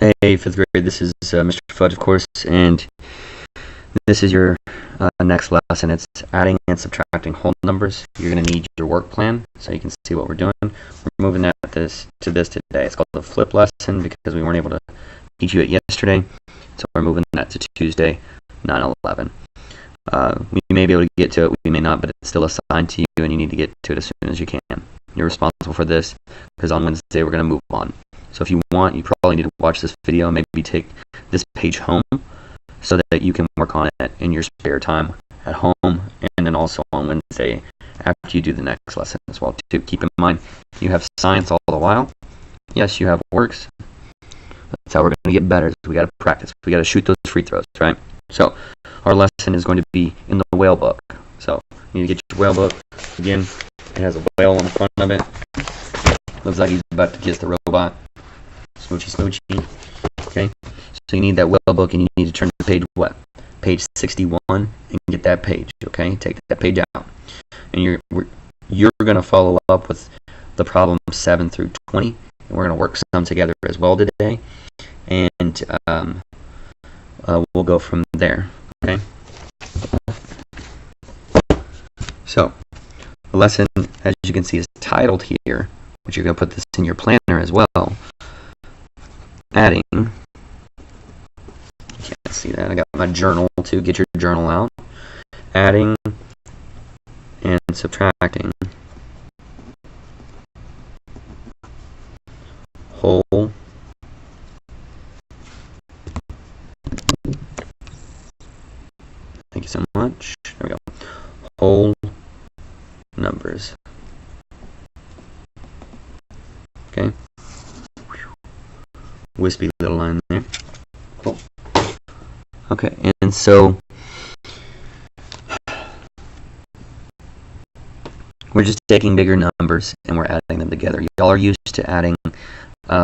Hey, fifth grade, this is Mr. Fudge, of course, and this is your next lesson. It's adding and subtracting whole numbers. You're going to need your work plan so you can see what we're doing. We're moving this today. It's called the flip lesson because we weren't able to teach you it yesterday, so we're moving that to Tuesday, 9/11. We may be able to get to it, we may not, but it's still assigned to you, and you need to get to it as soon as you can. You're responsible for this because on Wednesday we're going to move on. So if you want, you probably need to watch this video and maybe take this page home so that you can work on it in your spare time at home, and then also on Wednesday after you do the next lesson as well too. Keep in mind, you have science all the while. Yes, you have works. That's how we're going to get better. We got to practice. We got to shoot those free throws, right? So our lesson is going to be in the whale book. So you need to get your whale book. Again, it has a whale on the front of it. Looks like he's about to kiss the robot. Smoochy, smoochy. Okay, so you need that whale book, and you need to turn to page what? Page 61, and get that page. Okay, take that page out, and you're going to follow up with the problem 7 through 20, and we're going to work some together as well today, and we'll go from there. Okay. So the lesson, as you can see, is titled here, but you're going to put this in your planner as well. Adding, you can't see that, I got my journal too, get your journal out. Adding and subtracting whole thank you so much. There we go. Whole numbers. Okay. Wispy little line there. Cool. Okay, and so we're just taking bigger numbers and we're adding them together. Y'all are used to adding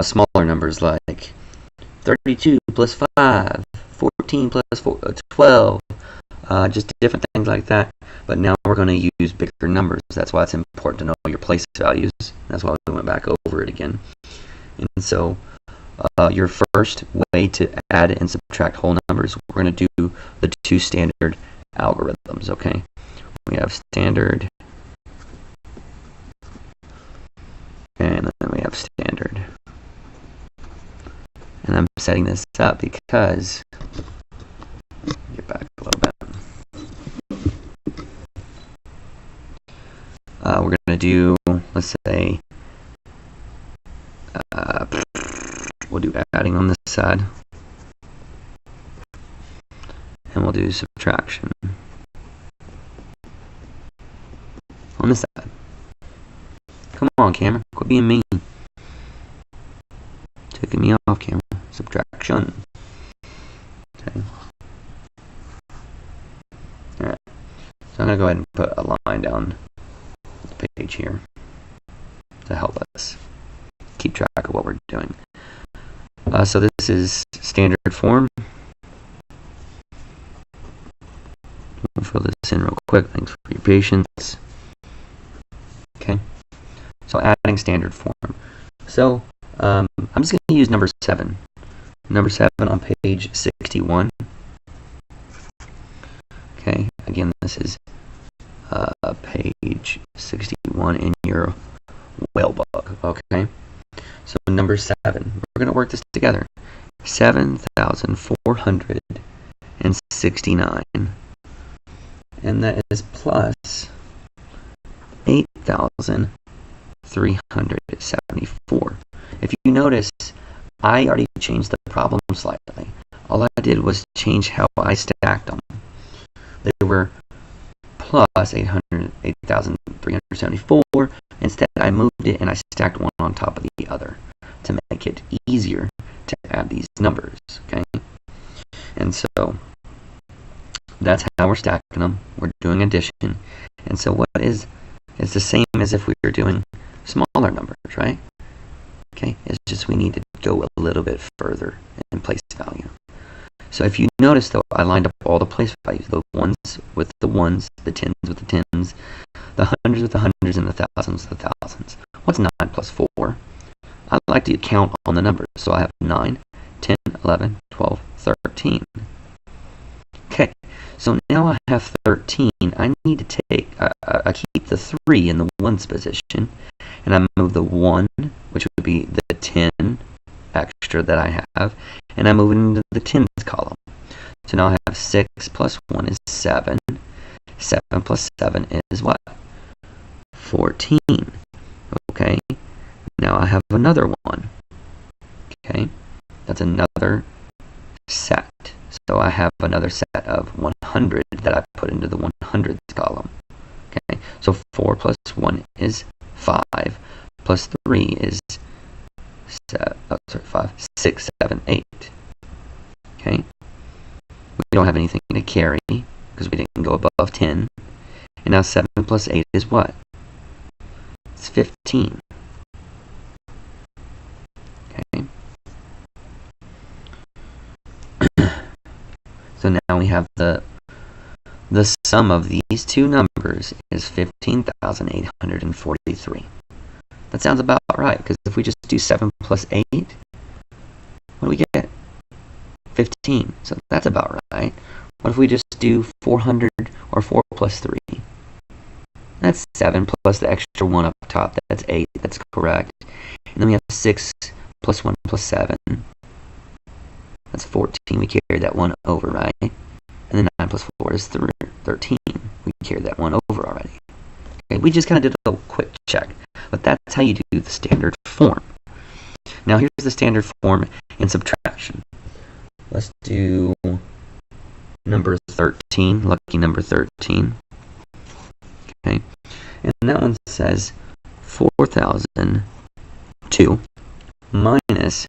smaller numbers like 32 plus 5, 14 plus 4, 12, just different things like that. But now we're going to use bigger numbers. That's why it's important to know your place values. That's why we went back over it again. And so your first way to add and subtract whole numbers, we're going to do the two standard algorithms, okay? We have standard, and then we have standard. And I'm setting this up because, get back a little bit. We're going to do, let's say, we'll do adding on this side, and we'll do subtraction on this side. Come on, camera, quit being mean. Taking me off, camera. Subtraction. Okay. Alright. So I'm going to go ahead and put a line down the page here to help us keep track of what we're doing. So this is standard form. We'll fill this in real quick. Thanks for your patience. Okay. So adding standard form. So I'm just going to use number 7. Number 7 on page 61. Okay. Again, this is page 61 in your whale book. Okay. So number 7, we're going to work this together. 7,469, and that is plus 8,374. If you notice, I already changed the problem slightly. All I did was change how I stacked them. They were plus 8,374. Instead, I moved it and I stacked one on top of the other to make it easier to add these numbers, okay? And so that's how we're stacking them. We're doing addition. And so what is, it's the same as if we were doing smaller numbers, right? Okay, it's just we need to go a little bit further in place value. So if you notice, though, I lined up all the place values, the ones with the ones, the tens with the tens, the hundreds with the hundreds, and the thousands with the thousands. What's 9 plus 4? I like to count on the numbers, so I have 9 10, 11, 12, 13. Okay, so now I have 13. I need to take, I keep the 3 in the 1's position, and I move the 1, which would be the 10 extra that I have, and I move it into the 10's column. So now I have 6 plus 1 is 7. 7 plus 7 is what? 14. Okay, now I have another 1. Okay, that's another set. So I have another set of 100 that I put into the 100s column. Okay, so 4 plus 1 is 5, plus 3 is 6, 7, 8. Okay, we don't have anything to carry because we didn't go above 10. And now 7 plus 8 is what? It's 15. Okay. So now we have the sum of these two numbers is 15,843. That sounds about right, because if we just do 7 plus 8, what do we get? 15. So that's about right. What if we just do 400 or 4 plus 3? That's 7 plus the extra 1 up top. That's 8. That's correct. And then we have 6 plus 1 plus 7. That's 14. We carried that 1 over, right? And then 9 plus 4 is 13. We carried that 1 over already. Okay, we just kind of did a quick check. But that's how you do the standard form. Now here's the standard form in subtraction. Let's do number 13, lucky number 13. Okay, and that one says 4,002 minus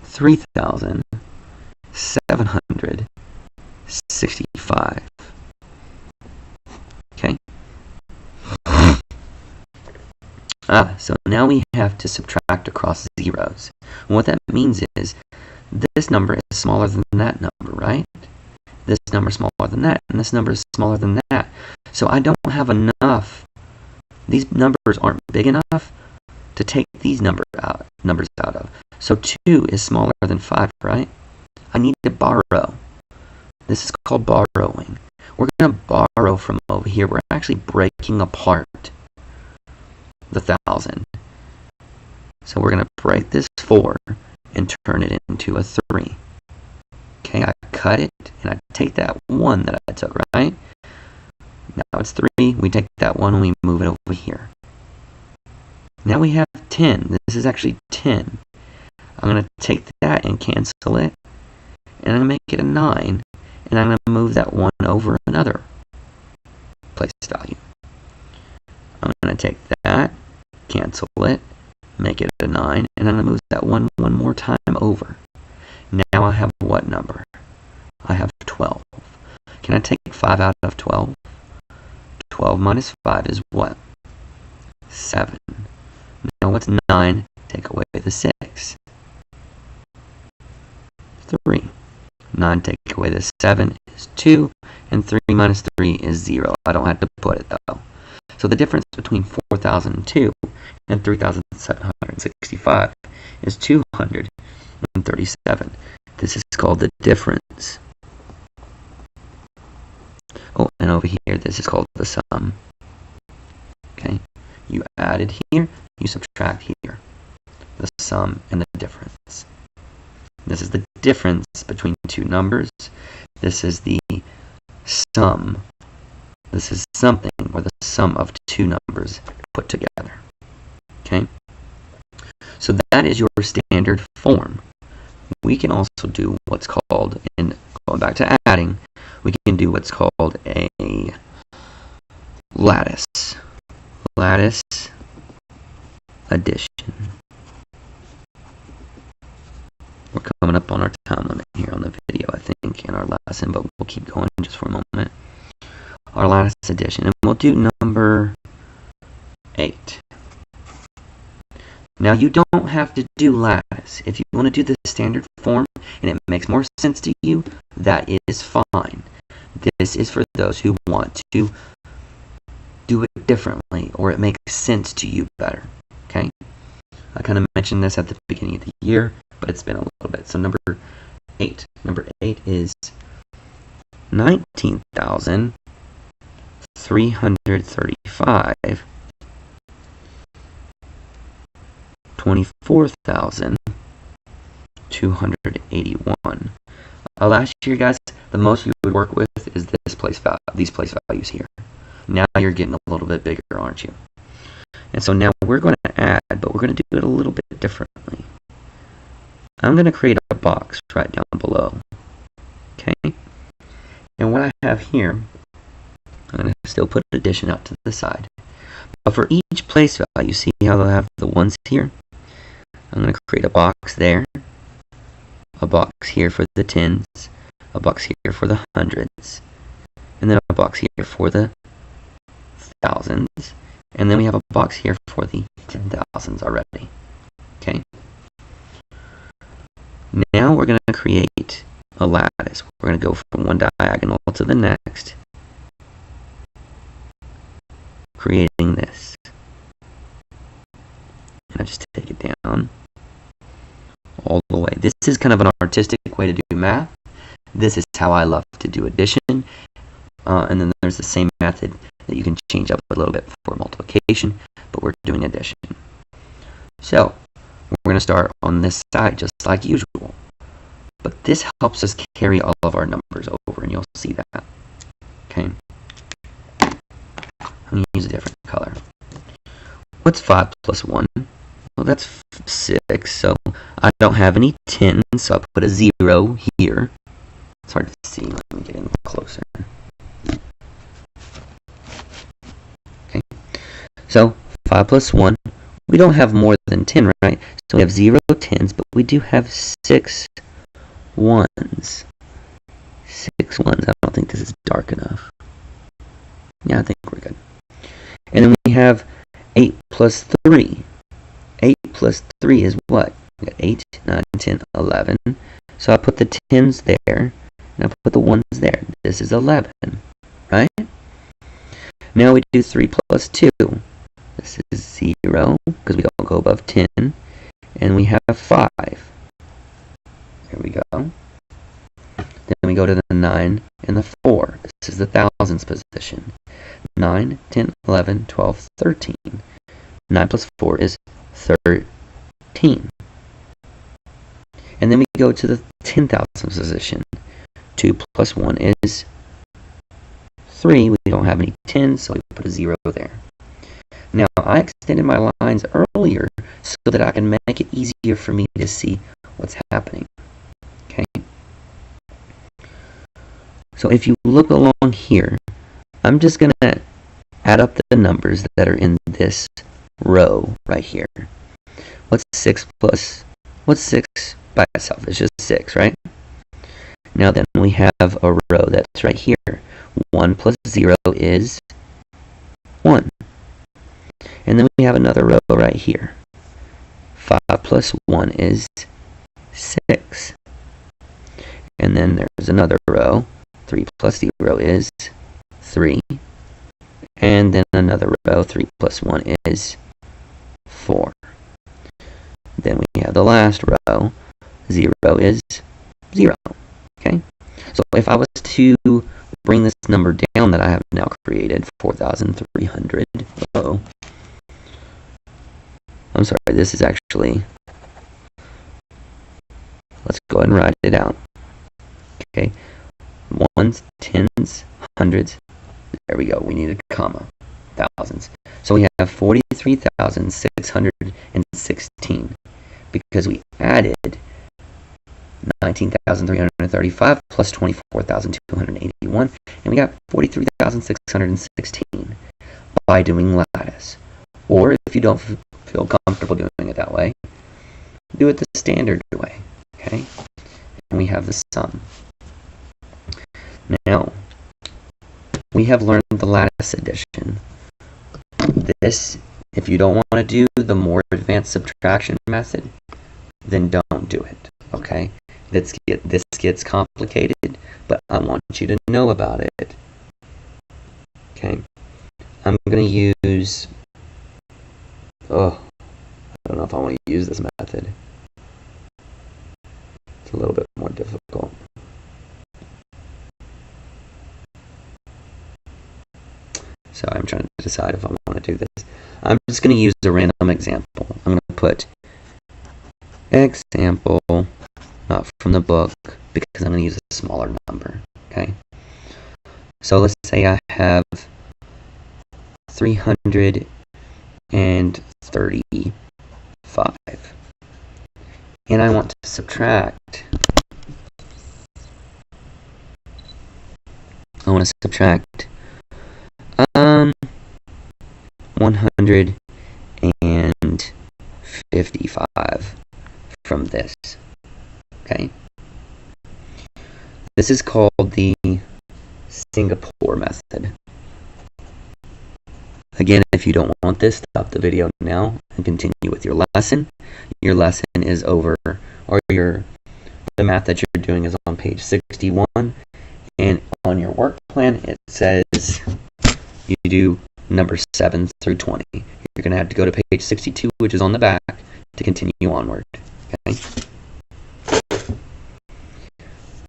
3,765. Okay. So now we have to subtract across zeros. And what that means is this number is smaller than that number, right? This number is smaller than that, and this number is smaller than that. So I don't have enough. These numbers aren't big enough to take these numbers out of. So 2 is smaller than 5, right? I need to borrow. This is called borrowing. We're going to borrow from over here. We're actually breaking apart the 1,000. So we're going to break this 4 and turn it into a 3. Okay, I cut it and I take that 1 that I took, right? Now it's 3. We take that 1 and we move it over here. Now we have 10. This is actually 10. I'm going to take that and cancel it. And I'm going to make it a 9. And I'm going to move that 1 over another place value. I'm going to take that, cancel it, make it a 9, and I'm going to move that 1 more time over. Now I have what number? I have 12. Can I take 5 out of 12? 12 minus 5 is what? 7. Now what's 9? Take away the 6. 3. 9 take away the 7 is 2, and 3 minus 3 is 0. I don't have to put it though. So the difference between 4,002 and 3,765 is 237. This is called the difference. Oh, and over here, this is called the sum. Okay, you added here, you subtract here. The sum and the difference. This is the difference between two numbers. This is the sum. This is something, or the sum of two numbers put together. Okay? So that is your standard form. We can also do what's called, and going back to adding, we can do what's called a lattice. Lattice addition. We're coming up on our time limit here on the video, I think, in our lesson, but we'll keep going just for a moment. Our lattice addition, and we'll do number 8. Now, you don't have to do lattice. If you want to do the standard form and it makes more sense to you, that is fine. This is for those who want to do it differently, or it makes sense to you better. Okay? I kind of mentioned this at the beginning of the year. but it's been a little bit. So number 8. Number 8 is 19,335, 24,281. Last year, guys, the most you would work with is this place value, these place values here. Now you're getting a little bit bigger, aren't you? And so now we're going to add, but we're going to do it a little bit differently. I'm going to create a box right down below. Okay? And what I have here, I'm going to still put addition out to the side. But for each place value, see how they'll have the ones here? I'm going to create a box there, a box here for the tens, a box here for the hundreds, and then a box here for the thousands, and then we have a box here for the 10,000s already. Okay. Now we're going to create a lattice. We're going to go from one diagonal to the next, creating this. And I just take it down all the way. This is kind of an artistic way to do math. This is how I love to do addition. And then there's the same method that you can change up a little bit for multiplication, but we're doing addition. So we're going to start on this side just like usual. But this helps us carry all of our numbers over, and you'll see that. Okay. I'm going to use a different color. What's 5 plus 1? Well, that's 6, so I don't have any 10, so I put a 0 here. It's hard to see. Let me get in closer. Okay. So 5 plus 1. We don't have more than 10, right? So we have 0 tens, but we do have 6 ones. 6 ones. I don't think this is dark enough. Yeah, I think we're good. And then we have 8 plus 3. 8 plus 3 is what? We got 8, 9, 10, 11. So I put the 10s there, and I put the 1s there. This is 11, right? Now we do 3 plus 2. This is 0, because we don't go above 10. And we have 5. There we go. Then we go to the 9 and the 4. This is the thousands position. 9, 10, 11, 12, 13. 9 plus 4 is 13. And then we go to the 10,000 position. 2 plus 1 is 3. We don't have any 10s, so we put a 0 there. Now, I extended my lines earlier so that I can make it easier for me to see what's happening. Okay? So if you look along here, I'm just going to add up the numbers that are in this row right here. What's 6 by itself? It's just 6, right? Now then we have a row that's right here. 1 plus 0 is 1. And then we have another row right here. 5 plus 1 is 6. And then there's another row. 3 plus 0 is 3. And then another row. 3 plus 1 is 4. Then we have the last row. 0 is 0. Okay? So if I was to bring this number down that I have now created, 4,300. Uh-oh. I'm sorry, this is actually... Let's go ahead and write it out. Okay. Ones, tens, hundreds. There we go. We need a comma. Thousands. So we have 43,616 because we added 19,335 plus 24,281, and we got 43,616 by doing lattice. Or if you don't feel comfortable doing it that way, do it the standard way. Okay? And we have the sum. Now, we have learned the lattice addition. This, if you don't want to do the more advanced subtraction method, then don't do it. Okay? This gets complicated, but I want you to know about it. Okay? I'm going to use... Oh, I don't know if I want to use this method. Sorry, I'm trying to decide if I want to do this. I'm just going to use a random example. I'm going to put example, not from the book, because I'm going to use a smaller number, okay? So let's say I have 335, and I want to subtract. I want to subtract 155 from this, okay? This is called the Singapore method. Again, if you don't want this, stop the video now and continue with your lesson. Your lesson is over, or the math that you're doing is on page 61, and on your work plan it says you do numbers 7 through 20. You're going to have to go to page 62, which is on the back, to continue onward. Okay?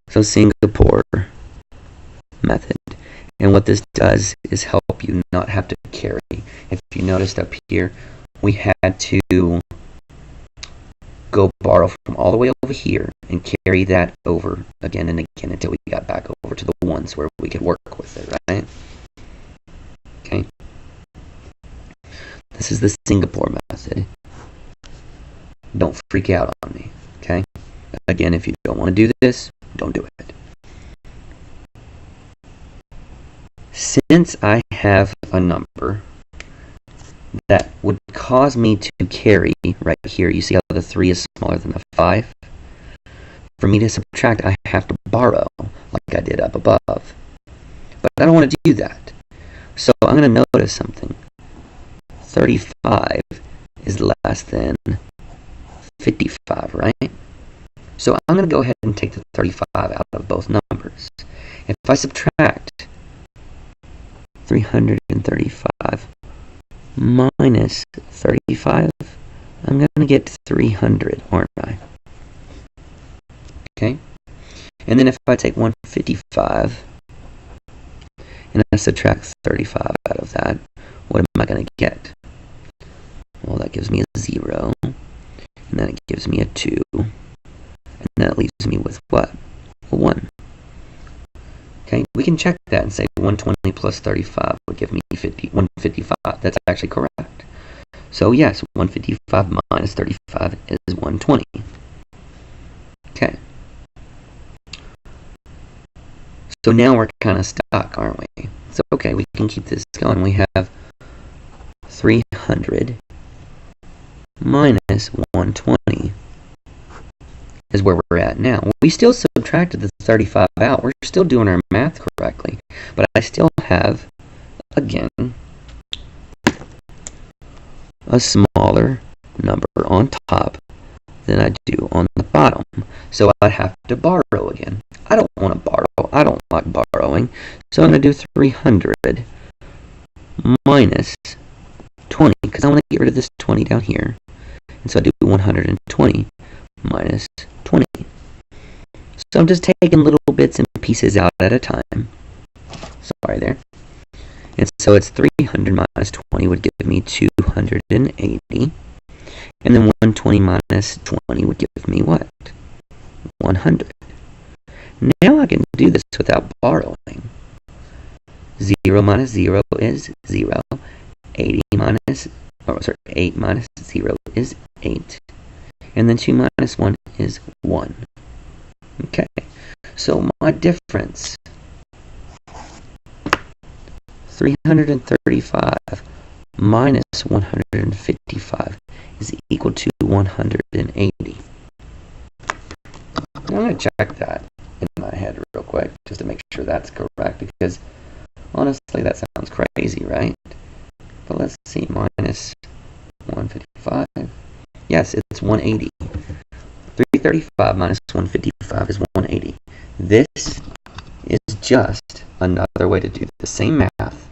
So Singapore method. And what this does is help you not have to carry. If you noticed up here, we had to go borrow from all the way over here and carry that over again and again until we got back over to the ones where we could work with it, right? Okay. This is the Singapore method. Don't freak out on me, okay? Again, if you don't want to do this, don't do it. Since I have a number that would cause me to carry right here, you see how the 3 is smaller than the 5? For me to subtract, I have to borrow, like I did up above. But I don't want to do that. So I'm going to notice something. 35 is less than 55, right? So I'm going to go ahead and take the 35 out of both numbers. If I subtract 335 minus 35, I'm going to get 300, aren't I? Okay? And then if I take 155 and I subtract 35 out of that, what am I going to get? Well, that gives me a 0, and then it gives me a 2, and that leaves me with what? A 1. Okay, we can check that and say 120 plus 35 would give me 155. That's actually correct. So yes, 155 minus 35 is 120. Okay. So now we're kind of stuck, aren't we? So okay, we can keep this going. We have 300 minus 120 is where we're at now. We still subtracted the 35 out. We're still doing our math correctly. But I still have, again, a smaller number on top than I do on the bottom. So I have to borrow again. I don't want to borrow. I don't like borrowing. So I'm going to do 300 minus 20, because I want to get rid of this 20 down here. And so I do 120 minus 20. So I'm just taking little bits and pieces out at a time. Sorry there. And so it's 300 minus 20 would give me 280. And then 120 minus 20 would give me what? 100. Now I can do this without borrowing. 0 minus 0 is 0. 8 minus 0 is 8. And then 2 minus 1 is 1. Okay, so my difference, 335 minus 155 is equal to 180. I'm going to check that in my head real quick, just to make sure that's correct, because honestly that sounds crazy, right? But let's see, minus 155. Yes, it's 180. 335 minus 155 is 180. This is just another way to do the same math,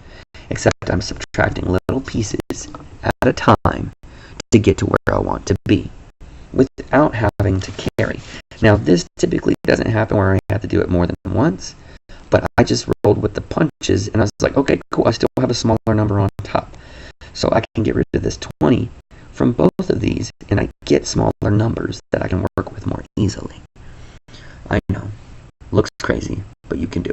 except I'm subtracting little pieces at a time to get to where I want to be without having to carry. Now, this typically doesn't happen where I have to do it more than once, but I just rolled with the punches, and I was like, okay, cool, I still have a smaller number on top. So I can get rid of this 20 from both of these, and I get smaller numbers that I can work with more easily. I know, looks crazy, but you can do